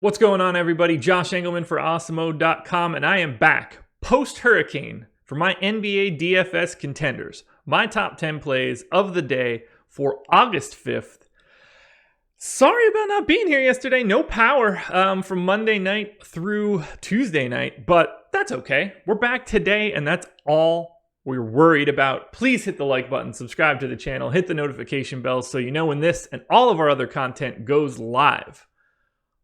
What's going on, everybody? Josh Engleman for Awesemo.com, and I am back post-hurricane for my NBA DFS contenders. My top 10 plays of the day for August 5th. Sorry about not being here yesterday. No power from Monday night through Tuesday night, but that's okay. We're back today, and that's all we're worried about. Please hit the like button, subscribe to the channel, hit the notification bell so you know when this and all of our other content goes live.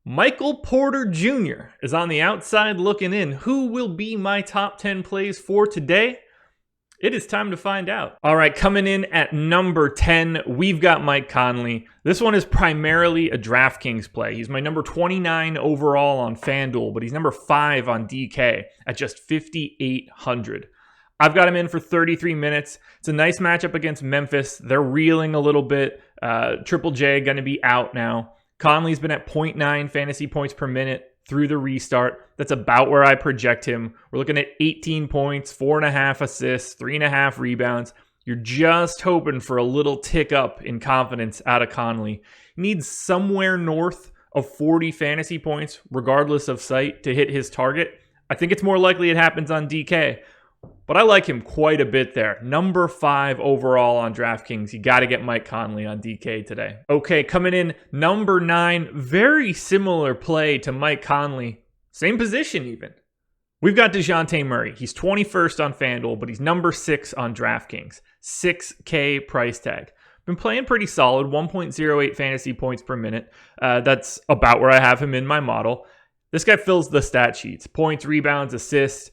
Michael Porter Jr. is on the outside looking in. Who will be my top 10 plays for today? It is time to find out. All right, coming in at number 10, we've got Mike Conley. This one is primarily a DraftKings play. He's my number 29 overall on FanDuel, but he's number 5 on DK at just 5,800. I've got him in for 33 minutes. It's a nice matchup against Memphis. They're reeling a little bit. Triple J going to be out now. Conley's been at 0.9 fantasy points per minute through the restart. That's about where I project him. We're looking at 18 points, 4.5 assists, 3.5 rebounds. You're just hoping for a little tick up in confidence out of Conley. He needs somewhere north of 40 fantasy points, regardless of site, to hit his target. I think it's more likely it happens on DK, but I like him quite a bit there. Number 5 overall on DraftKings. You got to get Mike Conley on DK today. Okay, coming in number 9. Very similar play to Mike Conley. Same position even. We've got Dejounte Murray. He's 21st on FanDuel, but he's number 6 on DraftKings. $6K price tag. Been playing pretty solid. 1.08 fantasy points per minute. That's about where I have him in my model. This guy fills the stat sheets. Points, rebounds, assists.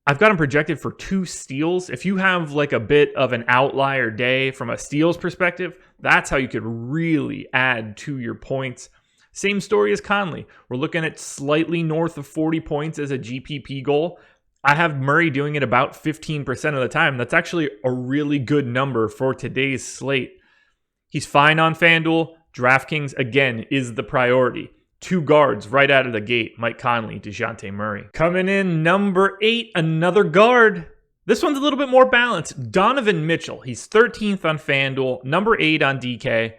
I've got him projected for 2 steals. If you have like a bit of an outlier day from a steals perspective, that's how you could really add to your points. Same story as Conley. We're looking at slightly north of 40 points as a GPP goal. I have Murray doing it about 15% of the time. That's actually a really good number for today's slate. He's fine on FanDuel. DraftKings, again, is the priority. 2 guards right out of the gate. Mike Conley, Dejounte Murray. Coming in number 8, another guard. This one's a little bit more balanced. Donovan Mitchell. He's 13th on FanDuel, number 8 on DK.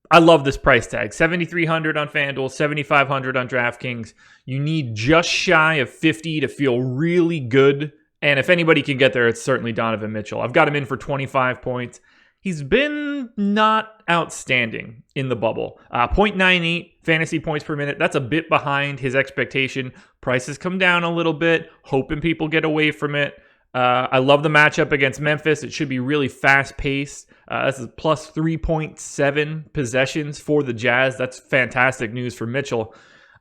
I love this price tag. 7,300 on FanDuel, 7,500 on DraftKings. You need just shy of 50 to feel really good. And if anybody can get there, it's certainly Donovan Mitchell. I've got him in for 25 points. He's been not outstanding in the bubble. 0.98 fantasy points per minute. That's a bit behind his expectation. Prices come down a little bit, hoping people get away from it. I love the matchup against Memphis. It should be really fast-paced. This is plus 3.7 possessions for the Jazz. That's fantastic news for Mitchell.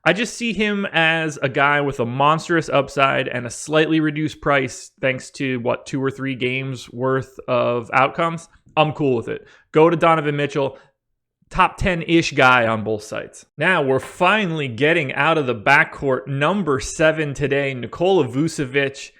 I just see him as a guy with a monstrous upside and a slightly reduced price thanks to, 2 or 3 games worth of outcomes. I'm cool with it. Go to Donovan Mitchell, top 10-ish guy on both sides. Now we're finally getting out of the backcourt. Number 7 today, Nikola Vucevic.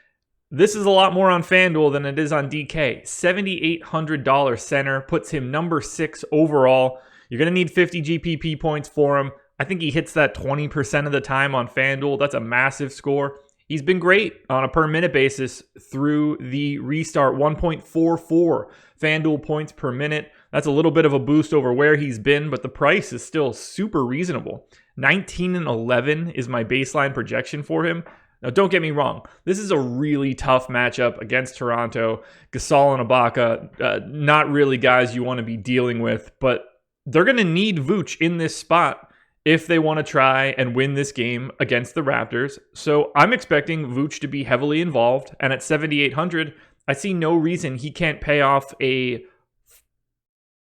This is a lot more on FanDuel than it is on DK. $7,800 center puts him number 6 overall. You're going to need 50 GPP points for him. I think he hits that 20% of the time on FanDuel. That's a massive score. He's been great on a per minute basis through the restart. 1.44 FanDuel points per minute. That's a little bit of a boost over where he's been, but the price is still super reasonable. 19 and 11 is my baseline projection for him. Now, don't get me wrong. This is a really tough matchup against Toronto. Gasol and Ibaka, not really guys you want to be dealing with, but they're going to need Vooch in this spot if they want to try and win this game against the Raptors. So I'm expecting Vooch to be heavily involved. And at 7,800, I see no reason he can't pay off a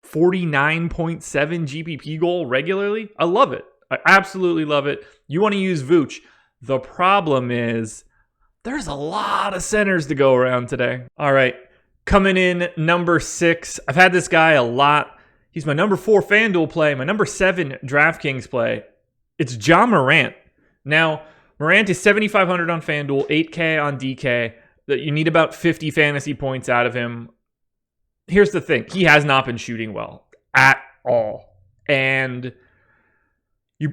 49.7 GPP goal regularly. I love it. I absolutely love it. You want to use Vooch. The problem is there's a lot of centers to go around today. All right, coming in number 6. I've had this guy a lot. He's my number 4 FanDuel play, my number 7 DraftKings play. It's Ja Morant. Now, Morant is 7,500 on FanDuel, 8K on DK. You need about 50 fantasy points out of him. Here's the thing. He has not been shooting well at all. And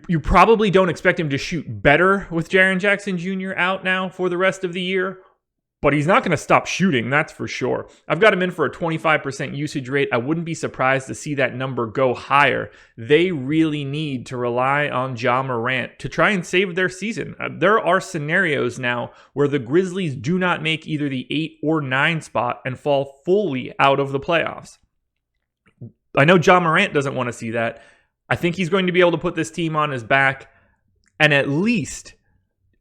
you probably don't expect him to shoot better with Jaren Jackson Jr. out now for the rest of the year. but he's not going to stop shooting, that's for sure. I've got him in for a 25% usage rate. I wouldn't be surprised to see that number go higher. They really need to rely on Ja Morant to try and save their season. There are scenarios now where the Grizzlies do not make either the 8 or 9 spot and fall fully out of the playoffs. I know Ja Morant doesn't want to see that. I think he's going to be able to put this team on his back and at least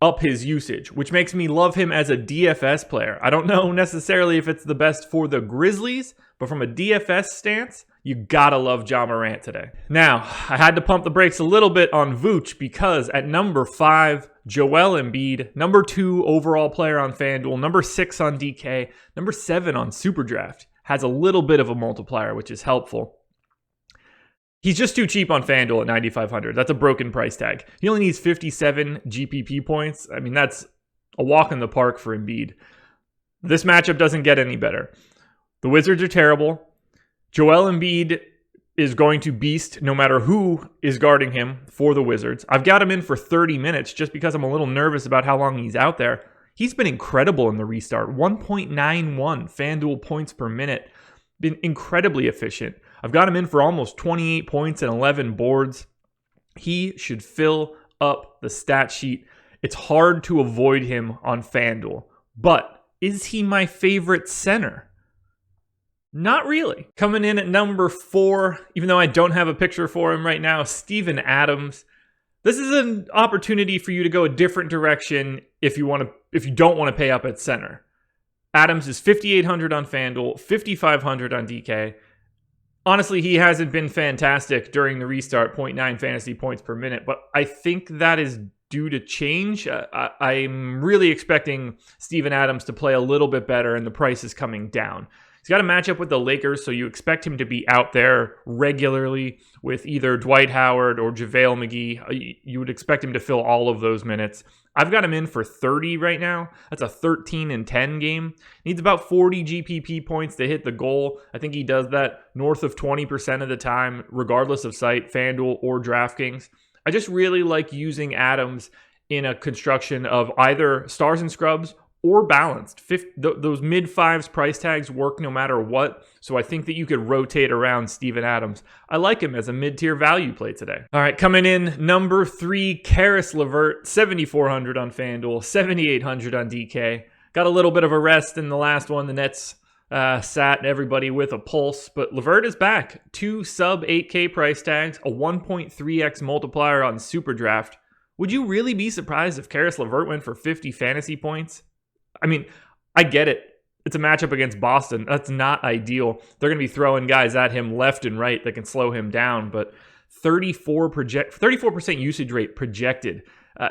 up his usage, which makes me love him as a DFS player. I don't know necessarily if it's the best for the Grizzlies, but from a DFS stance, you gotta love Ja Morant today. Now, I had to pump the brakes a little bit on Vooch because at number 5, Joel Embiid, number 2 overall player on FanDuel, number 6 on DK, number 7 on SuperDraft, has a little bit of a multiplier, which is helpful. He's just too cheap on FanDuel at 9,500. That's a broken price tag. He only needs 57 GPP points. I mean, that's a walk in the park for Embiid. This matchup doesn't get any better. The Wizards are terrible. Joel Embiid is going to beast no matter who is guarding him for the Wizards. I've got him in for 30 minutes just because I'm a little nervous about how long he's out there. He's been incredible in the restart. 1.91 FanDuel points per minute. Been incredibly efficient. I've got him in for almost 28 points and 11 boards. He should fill up the stat sheet. It's hard to avoid him on FanDuel. But is he my favorite center? Not really. Coming in at number 4, even though I don't have a picture for him right now, Steven Adams. This is an opportunity for you to go a different direction if you don't want to pay up at center. Adams is 5,800 on FanDuel, 5,500 on DK. Honestly, he hasn't been fantastic during the restart, 0.9 fantasy points per minute, but I think that is due to change. I'm really expecting Steven Adams to play a little bit better, and the price is coming down. He's got a matchup with the Lakers, so you expect him to be out there regularly with either Dwight Howard or JaVale McGee. You would expect him to fill all of those minutes. I've got him in for 30 right now. That's a 13-10 game. Needs about 40 GPP points to hit the goal. I think he does that north of 20% of the time, regardless of site, FanDuel or DraftKings. I just really like using Adams in a construction of either stars and scrubs or balanced. Those mid-5s price tags work no matter what, so I think that you could rotate around Steven Adams. I like him as a mid-tier value play today. All right, coming in, number 3, Caris LeVert, 7,400 on FanDuel, 7,800 on DK. Got a little bit of a rest in the last one. The Nets sat everybody with a pulse, but LeVert is back. 2 sub-8K price tags, a 1.3x multiplier on SuperDraft. Would you really be surprised if Caris LeVert went for 50 fantasy points? I mean, I get it. It's a matchup against Boston. That's not ideal. They're going to be throwing guys at him left and right that can slow him down, but 34% usage rate projected.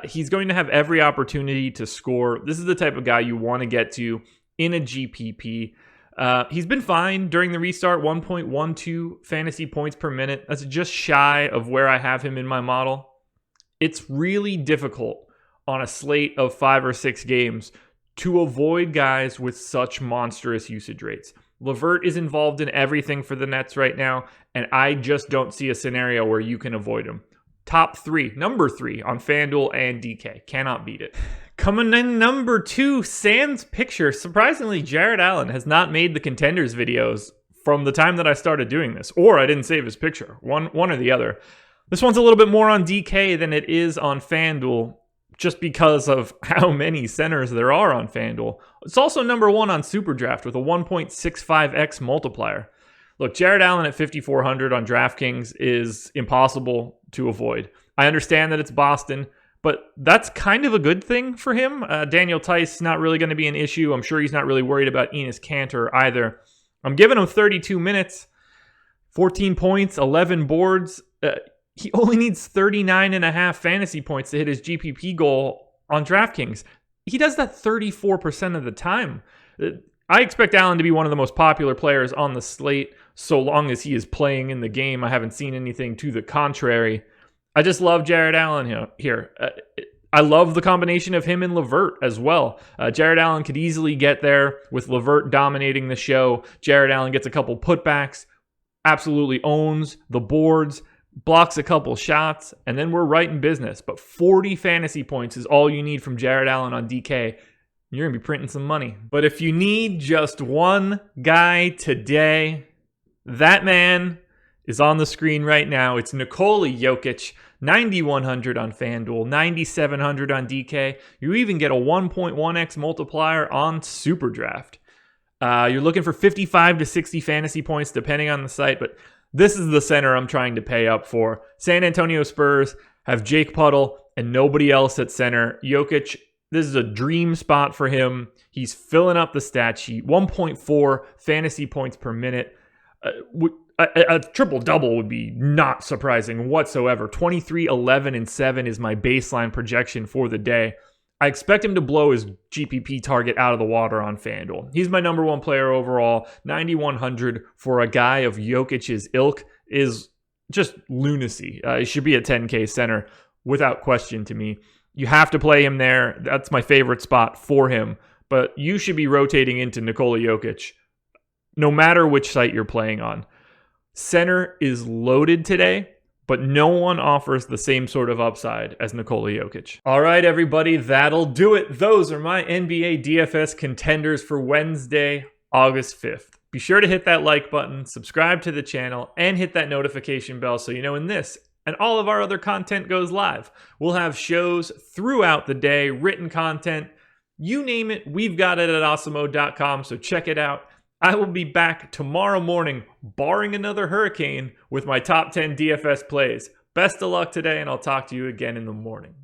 He's going to have every opportunity to score. This is the type of guy you want to get to in a GPP. He's been fine during the restart, 1.12 fantasy points per minute. That's just shy of where I have him in my model. It's really difficult on a slate of 5 or 6 games to avoid guys with such monstrous usage rates. LeVert is involved in everything for the Nets right now, and I just don't see a scenario where you can avoid him. Top 3, number 3 on FanDuel and DK. Cannot beat it. Coming in number 2, sans picture. Surprisingly, Jarrett Allen has not made the ConTENders videos from the time that I started doing this, or I didn't save his picture. One or the other. This one's a little bit more on DK than it is on FanDuel, just because of how many centers there are on FanDuel. It's also number 1 on SuperDraft with a 1.65x multiplier. Look, Jarrett Allen at 5,400 on DraftKings is impossible to avoid. I understand that it's Boston, but that's kind of a good thing for him. Daniel Tice not really going to be an issue. I'm sure he's not really worried about Enes Kanter either. I'm giving him 32 minutes, 14 points, 11 boards. He only needs 39.5 fantasy points to hit his GPP goal on DraftKings. He does that 34% of the time. I expect Allen to be one of the most popular players on the slate so long as he is playing in the game. I haven't seen anything to the contrary. I just love Jarrett Allen here. I love the combination of him and LeVert as well. Jarrett Allen could easily get there with LeVert dominating the show. Jarrett Allen gets a couple putbacks, absolutely owns the boards, blocks a couple shots, and then we're right in business. But 40 fantasy points is all you need from Jarrett Allen on DK. you're going to be printing some money. But if you need just one guy today, that man is on the screen right now. It's Nikola Jokic, 9,100 on FanDuel, 9,700 on DK. You even get a 1.1x multiplier on SuperDraft. You're looking for 55 to 60 fantasy points depending on the site, but this is the center I'm trying to pay up for. San Antonio Spurs have Jake Puddle and nobody else at center. Jokic, this is a dream spot for him. He's filling up the stat sheet. 1.4 fantasy points per minute. A triple-double would be not surprising whatsoever. 23, 11, and 7 is my baseline projection for the day. I expect him to blow his GPP target out of the water on FanDuel. He's my number one player overall. 9,100 for a guy of Jokic's ilk is just lunacy. He should be a 10K center without question to me. You have to play him there. That's my favorite spot for him. But you should be rotating into Nikola Jokic no matter which site you're playing on. Center is loaded today, but no one offers the same sort of upside as Nikola Jokic. All right, everybody, that'll do it. Those are my NBA DFS contenders for Wednesday, August 5th. Be sure to hit that like button, subscribe to the channel, and hit that notification bell so you know when this and all of our other content goes live. We'll have shows throughout the day, written content, you name it, we've got it at Awesemo.com, so check it out. I will be back tomorrow morning, barring another hurricane, with my top 10 DFS plays. Best of luck today, and I'll talk to you again in the morning.